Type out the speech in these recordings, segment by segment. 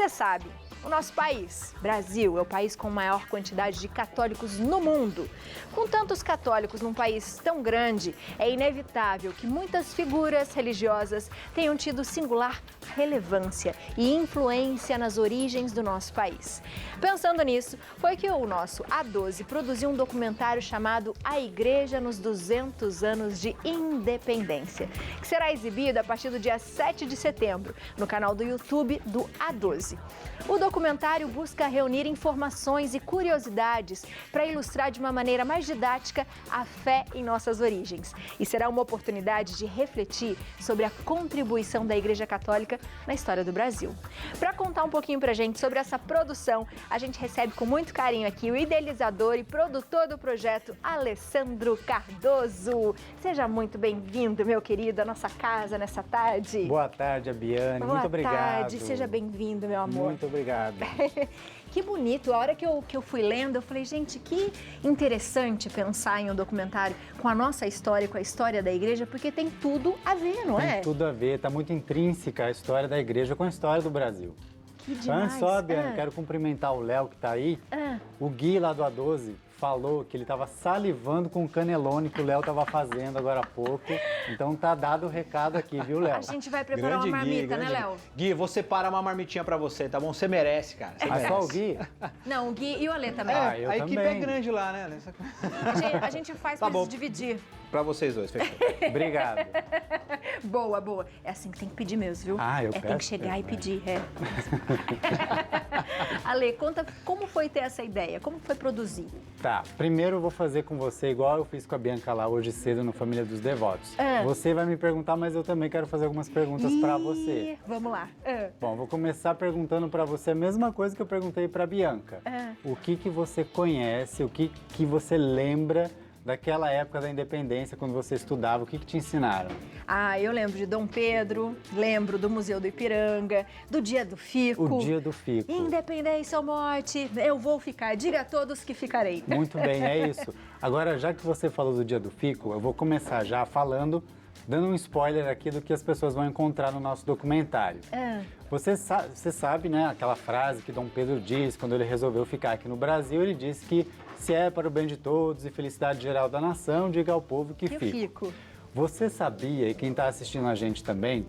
Você sabe, o nosso país, Brasil, é o país com maior quantidade de católicos no mundo. Com tantos católicos num país tão grande, é inevitável que muitas figuras religiosas tenham tido singular relevância e influência nas origens do nosso país. Pensando nisso, foi que o nosso A12 produziu um documentário chamado A Igreja nos 200 anos de Independência, que será exibido a partir do dia 7 de setembro, no canal do YouTube do A12. O documentário busca reunir informações e curiosidades para ilustrar de uma maneira mais didática a fé em nossas origens. E será uma oportunidade de refletir sobre a contribuição da Igreja Católica na história do Brasil. Para contar um pouquinho para a gente sobre essa produção, a gente recebe com muito carinho aqui o idealizador e produtor do projeto, Alessandro Cardoso. Seja muito bem-vindo, meu querido, à nossa casa nessa tarde. Boa tarde, Abiane. Muito obrigado. Boa tarde, seja bem-vindo, meu amor. Muito obrigado. Que bonito, a hora que eu fui lendo, eu falei, gente, que interessante pensar em um documentário com a nossa história, com a história da igreja, porque tem tudo a ver, não é? Tem tudo a ver, está muito intrínseca a história da igreja com a história do Brasil. Que demais. Antes só, Abiane, quero cumprimentar o Léo que está aí. O Gui lá do A12 falou que ele estava salivando com o canelone que o Léo estava fazendo agora há pouco. Então tá dado o recado aqui, viu, Léo? A gente vai preparar uma marmita, né, Léo? Gui, vou separar uma marmitinha pra você, tá bom? Você merece, cara. Você merece. Só o Gui? Não, o Gui e o Alê também. eu a equipe também. é grande lá, né? A gente faz Tá pra bom. se dividir. Pra vocês dois, fechou. Obrigado. Boa, boa. É assim que tem que pedir mesmo, viu? Eu tem peço, que chegar e né? pedir, Alê, conta como foi ter essa ideia, como foi produzir? Tá, primeiro eu vou fazer com você igual eu fiz com a Bianca lá hoje cedo no Família dos Devotos. Você vai me perguntar, mas eu também quero fazer algumas perguntas pra você. Vamos lá. Bom, vou começar perguntando pra você a mesma coisa que eu perguntei pra Bianca. O que você conhece, o que você lembra daquela época da independência, quando você estudava, o que te ensinaram? Eu lembro de Dom Pedro, lembro do Museu do Ipiranga, do Dia do Fico. O Dia do Fico. Independência ou morte, eu vou ficar, diga a todos que ficarei. Muito bem, é isso. Agora, já que você falou do Dia do Fico, eu vou começar já falando, dando um spoiler aqui do que as pessoas vão encontrar no nosso documentário. Você sabe, né, aquela frase que Dom Pedro disse quando ele resolveu ficar aqui no Brasil, ele disse que se é para o bem de todos e felicidade geral da nação, diga ao povo que fico. Você sabia, e quem está assistindo a gente também,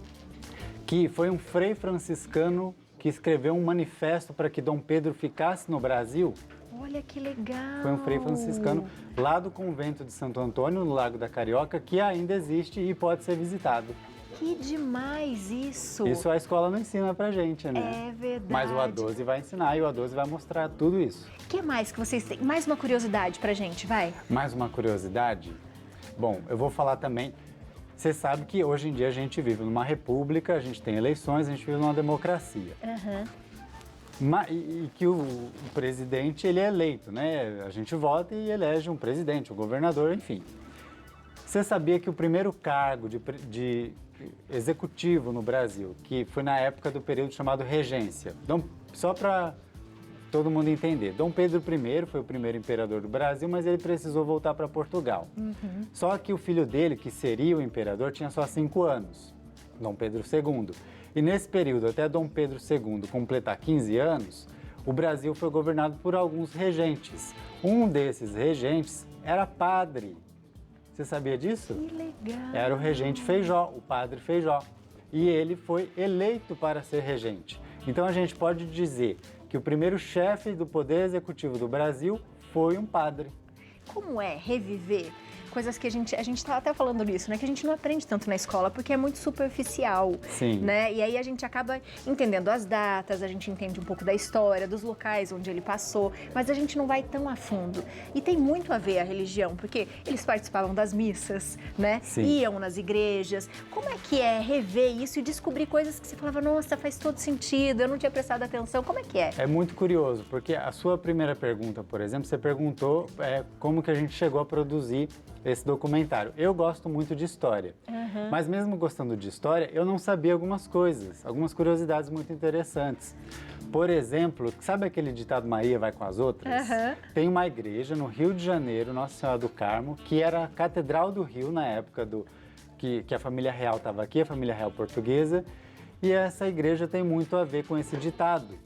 que foi um frei franciscano que escreveu um manifesto para que Dom Pedro ficasse no Brasil? Olha que legal! Foi um frei franciscano lá do convento de Santo Antônio, no Lago da Carioca, que ainda existe e pode ser visitado. Que demais isso! Isso a escola não ensina pra gente, né? É verdade. Mas o A12 vai ensinar e o A12 vai mostrar tudo isso. O que mais que vocês têm? Mais uma curiosidade pra gente, vai? Mais uma curiosidade? Bom, eu vou falar também. Você sabe que hoje em dia a gente vive numa república, a gente tem eleições, a gente vive numa democracia. E que o presidente, ele é eleito, né? A gente vota e elege um presidente, um governador, enfim. Você sabia que o primeiro cargo de executivo no Brasil, que foi na época do período chamado regência, só para todo mundo entender, Dom Pedro I foi o primeiro imperador do Brasil, mas ele precisou voltar para Portugal. Só que o filho dele, que seria o imperador, tinha só 5 anos, Dom Pedro II. E nesse período, até Dom Pedro II completar 15 anos, o Brasil foi governado por alguns regentes. Um desses regentes era padre. Você sabia disso? Que legal! Era o regente Feijó, o padre Feijó. E ele foi eleito para ser regente. Então a gente pode dizer que o primeiro chefe do Poder Executivo do Brasil foi um padre. Como é reviver coisas que a gente tá até falando nisso, né? Que a gente não aprende tanto na escola, porque é muito superficial. Sim. Né? E aí a gente acaba entendendo as datas, a gente entende um pouco da história, dos locais onde ele passou, mas a gente não vai tão a fundo. E tem muito a ver a religião, porque eles participavam das missas, né? Sim. Iam nas igrejas. Como é que é rever isso e descobrir coisas que você falava, nossa, faz todo sentido, eu não tinha prestado atenção. Como é que é? É muito curioso, porque a sua primeira pergunta, por exemplo, você perguntou como que a gente chegou a produzir esse documentário. Eu gosto muito de história, mas mesmo gostando de história, eu não sabia algumas coisas, algumas curiosidades muito interessantes. Por exemplo, sabe aquele ditado Maria vai com as outras? Tem uma igreja no Rio de Janeiro, Nossa Senhora do Carmo, que era a Catedral do Rio na época que a família real estava aqui, a família real portuguesa, E essa igreja tem muito a ver com esse ditado,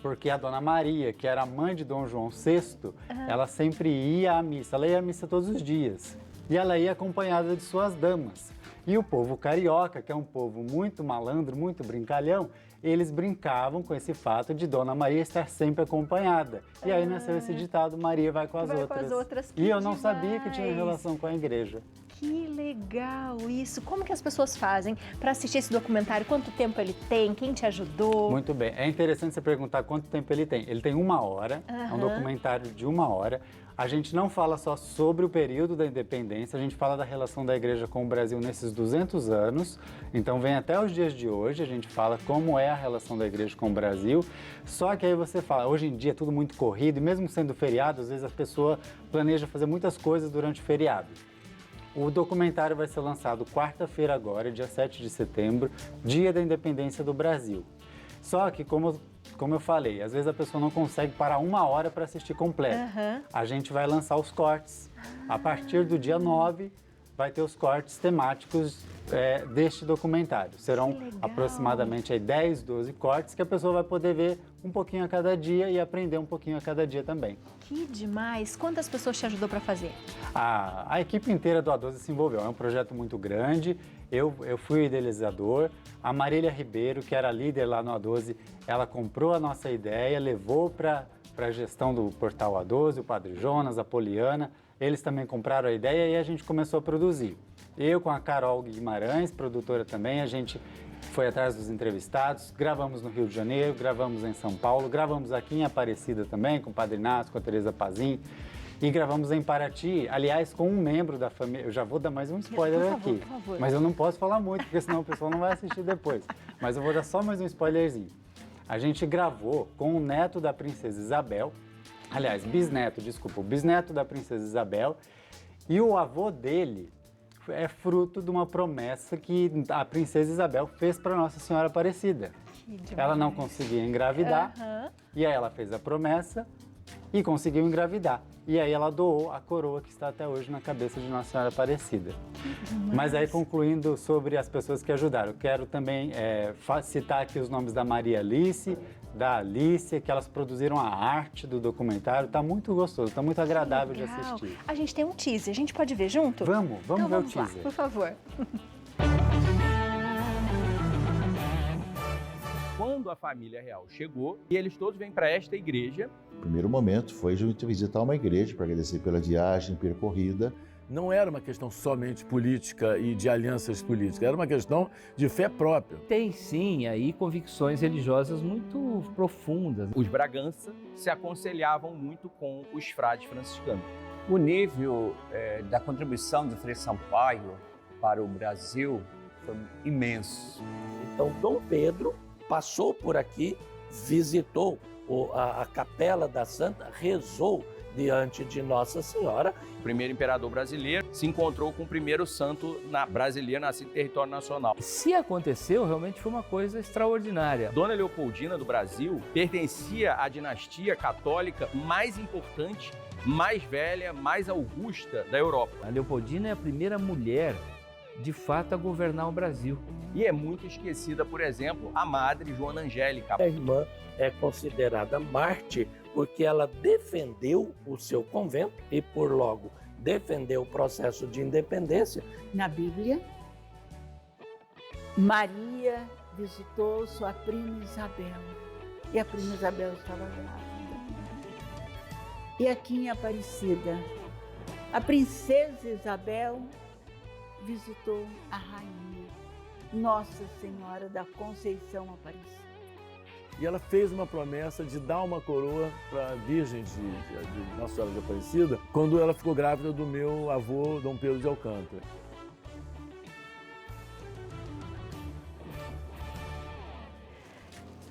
porque a Dona Maria, que era a mãe de Dom João VI, ela sempre ia à missa, ela ia à missa todos os dias. E ela ia acompanhada de suas damas. E o povo carioca, que é um povo muito malandro, muito brincalhão, eles brincavam com esse fato de Dona Maria estar sempre acompanhada. E aí nasceu esse ditado, Maria vai com as outras. Que E eu não demais. sabia que tinha relação com a igreja. Que legal isso! Como que as pessoas fazem para assistir esse documentário? Quanto tempo ele tem? Quem te ajudou? Muito bem. É interessante você perguntar quanto tempo ele tem. Ele tem 1 hora, é um documentário de 1 hora. A gente não fala só sobre o período da independência, a gente fala da relação da igreja com o Brasil nesses 200 anos. Então vem até os dias de hoje, a gente fala como é a relação da igreja com o Brasil. Só que aí você fala, hoje em dia é tudo muito corrido, e mesmo sendo feriado, às vezes a pessoa planeja fazer muitas coisas durante o feriado. O documentário vai ser lançado quarta-feira agora, dia 7 de setembro, dia da independência do Brasil. Só que, como eu falei, às vezes a pessoa não consegue parar 1 hora para assistir completo. A gente vai lançar os cortes. A partir do dia 9, vai ter os cortes temáticos deste documentário. Serão aproximadamente 10, 12 cortes que a pessoa vai poder ver um pouquinho a cada dia e aprender um pouquinho a cada dia também. Que demais! Quantas pessoas te ajudou para fazer? A equipe inteira do A12 se envolveu. É um projeto muito grande. Eu fui o idealizador. A Marília Ribeiro, que era líder lá no A12, ela comprou a nossa ideia, levou para a gestão do portal A12, o Padre Jonas, a Poliana. Eles também compraram a ideia e a gente começou a produzir. Eu com a Carol Guimarães, produtora também, a gente foi atrás dos entrevistados, gravamos no Rio de Janeiro, gravamos em São Paulo, gravamos aqui em Aparecida também, com o Padre Inácio, com a Tereza Pazin, e gravamos em Paraty, aliás, com um membro da família. Eu já vou dar mais um spoiler aqui, por favor. mas eu não posso falar muito, porque senão o pessoal não vai assistir depois. Mas eu vou dar só mais um spoilerzinho. A gente gravou com o neto da Princesa Isabel, aliás, o bisneto da Princesa Isabel, e o avô dele é fruto de uma promessa que a Princesa Isabel fez para Nossa Senhora Aparecida. Ela não conseguia engravidar, e aí ela fez a promessa e conseguiu engravidar. E aí ela doou a coroa que está até hoje na cabeça de Nossa Senhora Aparecida. Mas aí, concluindo sobre as pessoas que ajudaram, eu quero também citar aqui os nomes da Maria Alice, da Alicia, que elas produziram a arte do documentário. Está muito gostoso, está muito agradável de assistir. A gente tem um teaser, a gente pode ver junto? Vamos então, ver vamos o teaser. Lá, por favor. Quando a família real chegou, e eles todos vêm para esta igreja. O primeiro momento foi visitar uma igreja para agradecer pela viagem percorrida. Não era uma questão somente política e de alianças políticas, era uma questão de fé própria. Tem sim aí convicções religiosas muito profundas. Os Bragança se aconselhavam muito com os frades franciscanos. O nível da contribuição de Frei Sampaio para o Brasil foi imenso. Então, Dom Pedro passou por aqui, visitou a Capela da Santa, rezou diante de Nossa Senhora. O primeiro imperador brasileiro se encontrou com o primeiro santo brasileiro nascido em território nacional. Se aconteceu, realmente foi uma coisa extraordinária. Dona Leopoldina do Brasil pertencia à dinastia católica mais importante, mais velha, mais augusta da Europa. A Leopoldina é a primeira mulher, de fato, a governar o Brasil. E é muito esquecida, por exemplo, a Madre Joana Angélica. A irmã é considerada mártir porque ela defendeu o seu convento e, por logo, defendeu o processo de independência. Na Bíblia, Maria visitou sua prima Isabel e a prima Isabel estava grávida. E aqui em Aparecida, a princesa Isabel visitou a rainha, Nossa Senhora da Conceição Aparecida. E ela fez uma promessa de dar uma coroa para a Virgem de Nossa Senhora de Aparecida quando ela ficou grávida do meu avô, Dom Pedro de Alcântara.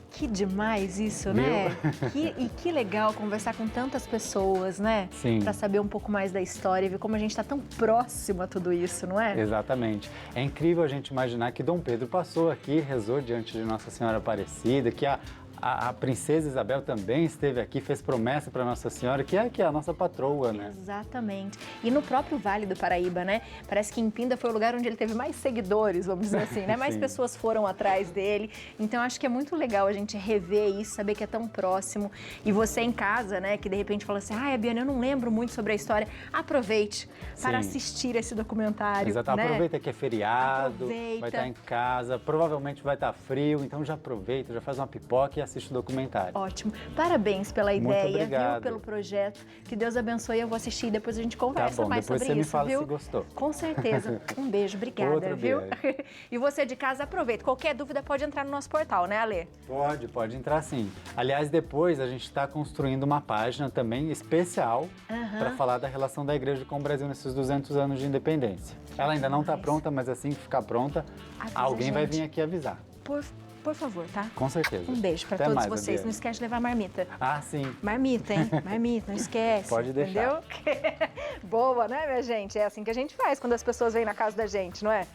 Que demais isso, né? E que legal conversar com tantas pessoas, né? Sim. Para saber um pouco mais da história e ver como a gente está tão próximo a tudo isso, não é? Exatamente. É incrível a gente imaginar que Dom Pedro passou aqui, rezou diante de Nossa Senhora Aparecida, que a A princesa Isabel também esteve aqui, fez promessa para Nossa Senhora, que é a nossa patroa, né? Exatamente. E no próprio Vale do Paraíba, né? Parece que em Pinda foi o lugar onde ele teve mais seguidores, vamos dizer assim, né? Mais pessoas foram atrás dele. Então, acho que é muito legal a gente rever isso, saber que é tão próximo. E você em casa, né? Que de repente fala assim, Biana, eu não lembro muito sobre a história. Aproveite para assistir esse documentário. Exato. Né? Aproveita que é feriado, vai estar em casa, provavelmente vai estar frio, então já aproveita, já faz uma pipoca e assiste o documentário. Ótimo. Parabéns pela Muito ideia, obrigado. viu? Pelo projeto. Que Deus abençoe. Eu vou assistir e depois a gente conversa mais depois sobre você isso, me fala viu? se gostou. Com certeza. Um beijo, obrigada, Outro viu? beijo. E você de casa, aproveita. Qualquer dúvida pode entrar no nosso portal, né, Ale? Pode entrar sim. Aliás, depois a gente está construindo uma página também especial para falar da relação da igreja com o Brasil nesses 200 anos de independência. Ela ainda não está pronta, mas assim que ficar pronta, alguém vai vir aqui avisar. Por favor, tá? Com certeza. Um beijo para Até todos mais, vocês. Adriane. Não esquece de levar marmita. Sim. Marmita, hein? Marmita, não esquece. Pode deixar. Entendeu? Boa, né, minha gente? É assim que a gente faz quando as pessoas vêm na casa da gente, não é?